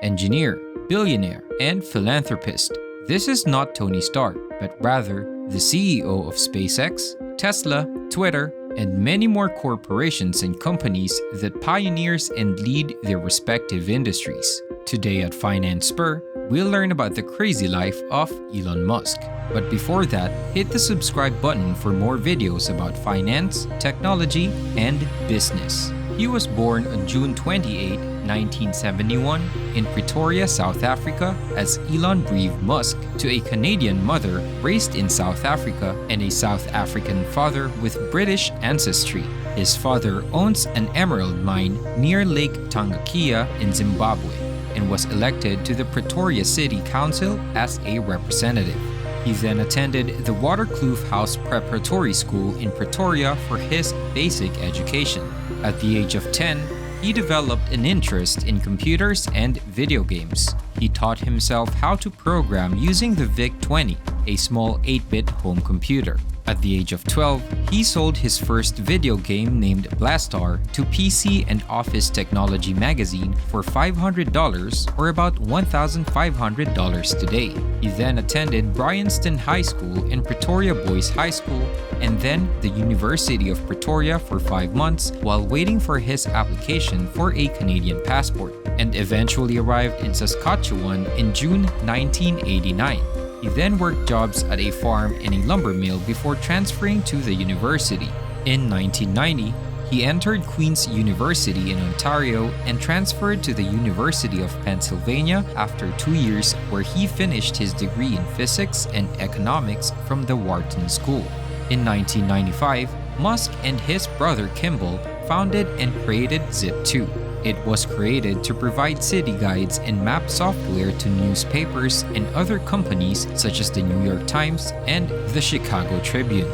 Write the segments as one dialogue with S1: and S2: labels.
S1: engineer, billionaire, and philanthropist. This is not Tony Stark, but rather the CEO of SpaceX, Tesla, Twitter, and many more corporations and companies that pioneers and lead their respective industries. Today at Finance Spur, we'll learn about the crazy life of Elon Musk. But before that, hit the subscribe button for more videos about finance, technology, and business. He was born on June 28, 1971 in Pretoria, South Africa as Elon Breeve Musk to a Canadian mother raised in South Africa and a South African father with British ancestry. His father owns an emerald mine near Lake Tanganyika in Zimbabwe and was elected to the Pretoria City Council as a representative. He then attended the Waterkloof House Preparatory School in Pretoria for his basic education. At the age of 10, he developed an interest in computers and video games. He taught himself how to program using the VIC-20, a small 8-bit home computer. At the age of 12, he sold his first video game named Blastar to PC and Office Technology magazine for $500 or about $1,500 today. He then attended Bryanston High School and Pretoria Boys High School and then the University of Pretoria for 5 months while waiting for his application for a Canadian passport, and eventually arrived in Saskatchewan in June 1989. He then worked jobs at a farm and a lumber mill before transferring to the university. In 1990, he entered Queen's University in Ontario and transferred to the University of Pennsylvania after 2 years, where he finished his degree in physics and economics from the Wharton School. In 1995, Musk and his brother Kimball founded and created Zip2. It was created to provide city guides and map software to newspapers and other companies such as the New York Times and the Chicago Tribune.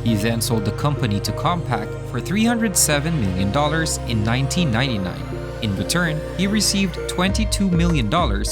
S1: He then sold the company to Compaq for $307 million in 1999. In return, he received $22 million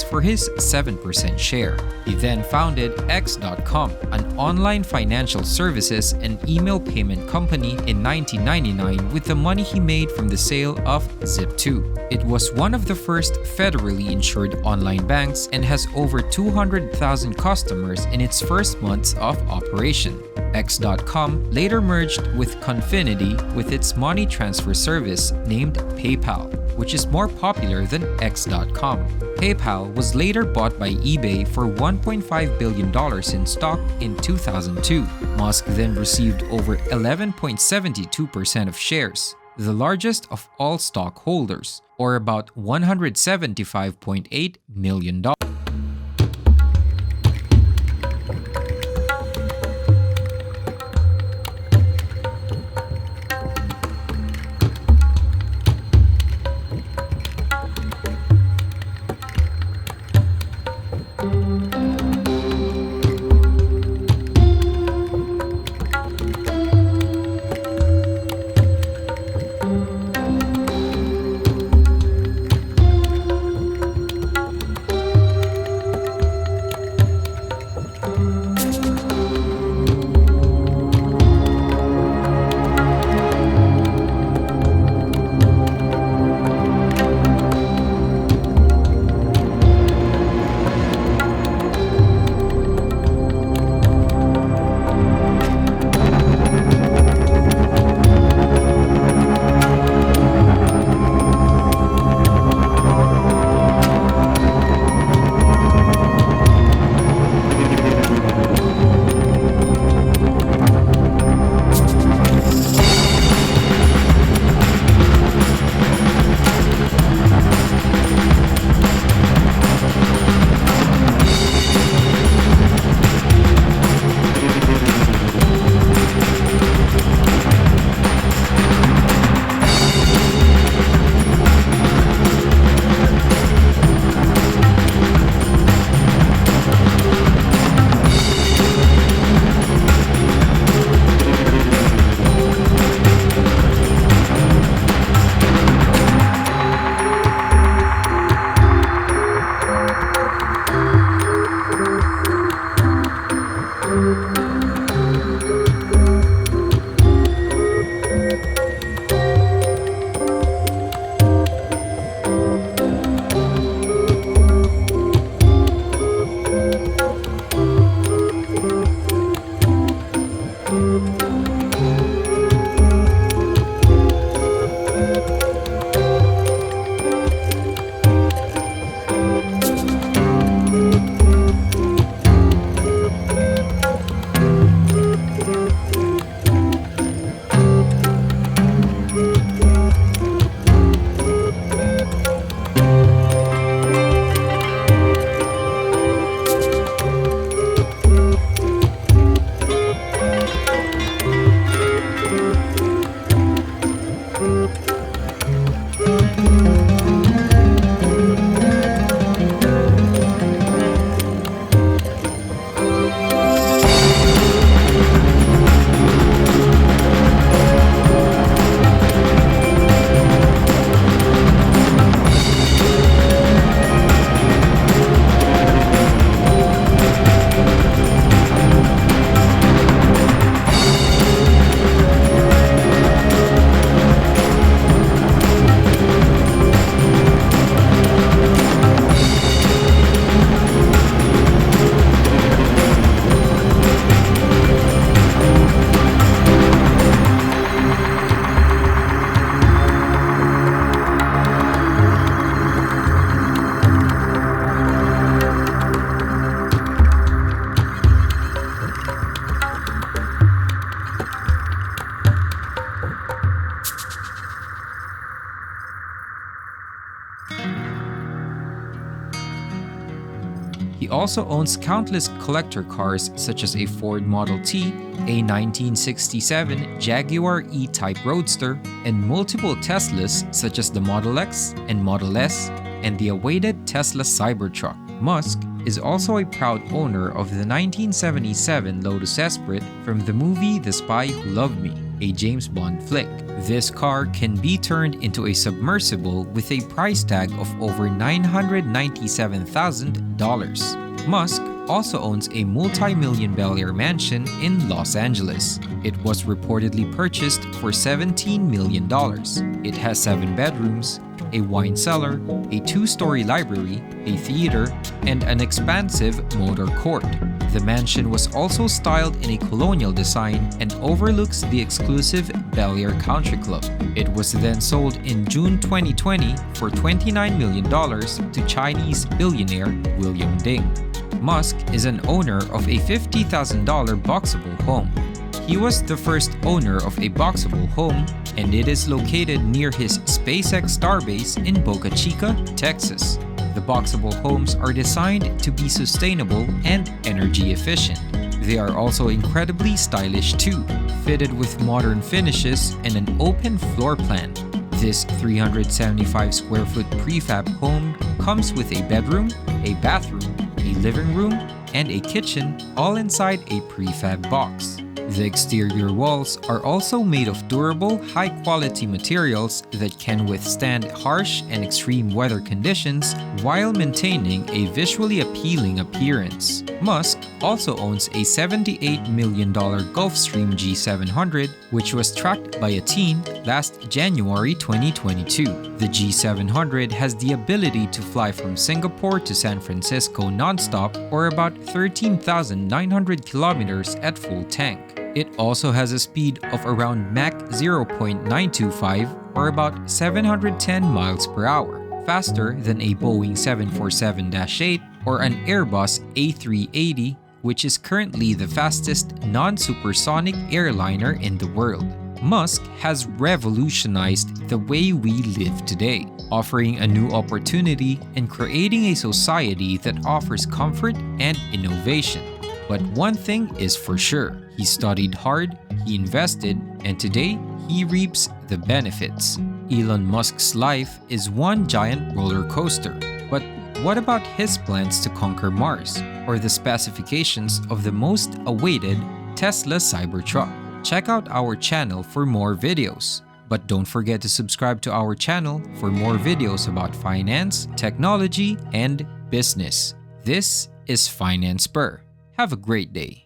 S1: for his 7% share. He then founded X.com, an online financial services and email payment company in 1999 with the money he made from the sale of Zip2. It was one of the first federally insured online banks and has over 200,000 customers in its first months of operation. X.com later merged with Confinity with its money transfer service named PayPal, which is more popular than X.com. PayPal was later bought by eBay for $1.5 billion in stock in 2002. Musk then received over 11.72% of shares, the largest of all stockholders, or about $175.8 million. He also owns countless collector cars such as a Ford Model T, a 1967 Jaguar E-Type Roadster, and multiple Teslas such as the Model X and Model S, and the awaited Tesla Cybertruck. Musk is also a proud owner of the 1977 Lotus Esprit from the movie The Spy Who Loved Me, a James Bond flick. This car can be turned into a submersible with a price tag of over $997,000. Musk also owns a multi-million Bel Air mansion in Los Angeles. It was reportedly purchased for $17 million. It has 7 bedrooms, a wine cellar, a 2-story library, a theater, and an expansive motor court. The mansion was also styled in a colonial design and overlooks the exclusive Bel Air Country Club. It was then sold in June 2020 for $29 million to Chinese billionaire William Ding. Musk is an owner of a $50,000 boxable home. He was the first owner of a boxable home, and it is located near his SpaceX starbase in Boca Chica, Texas. The boxable homes are designed to be sustainable and energy efficient. They are also incredibly stylish too, fitted with modern finishes and an open floor plan. This 375 square foot prefab home comes with a bedroom, a bathroom, a living room, and a kitchen, all inside a prefab box. The exterior walls are also made of durable, high-quality materials that can withstand harsh and extreme weather conditions while maintaining a visually appealing appearance. Musk also owns a $78 million Gulfstream G700, which was tracked by a teen last January 2022. The G700 has the ability to fly from Singapore to San Francisco nonstop, or about 13,900 kilometers at full tank. It also has a speed of around Mach 0.925 or about 710 miles per hour, faster than a Boeing 747-8 or an Airbus A380, which is currently the fastest non-supersonic airliner in the world. Musk has revolutionized the way we live today, offering a new opportunity and creating a society that offers comfort and innovation. But one thing is for sure, he studied hard, he invested, and today he reaps the benefits. Elon Musk's life is one giant roller coaster. But what about his plans to conquer Mars, or the specifications of the most awaited Tesla Cybertruck? Check out our channel for more videos. But don't forget to subscribe to our channel for more videos about finance, technology, and business. This is Finance Spur. Have a great day.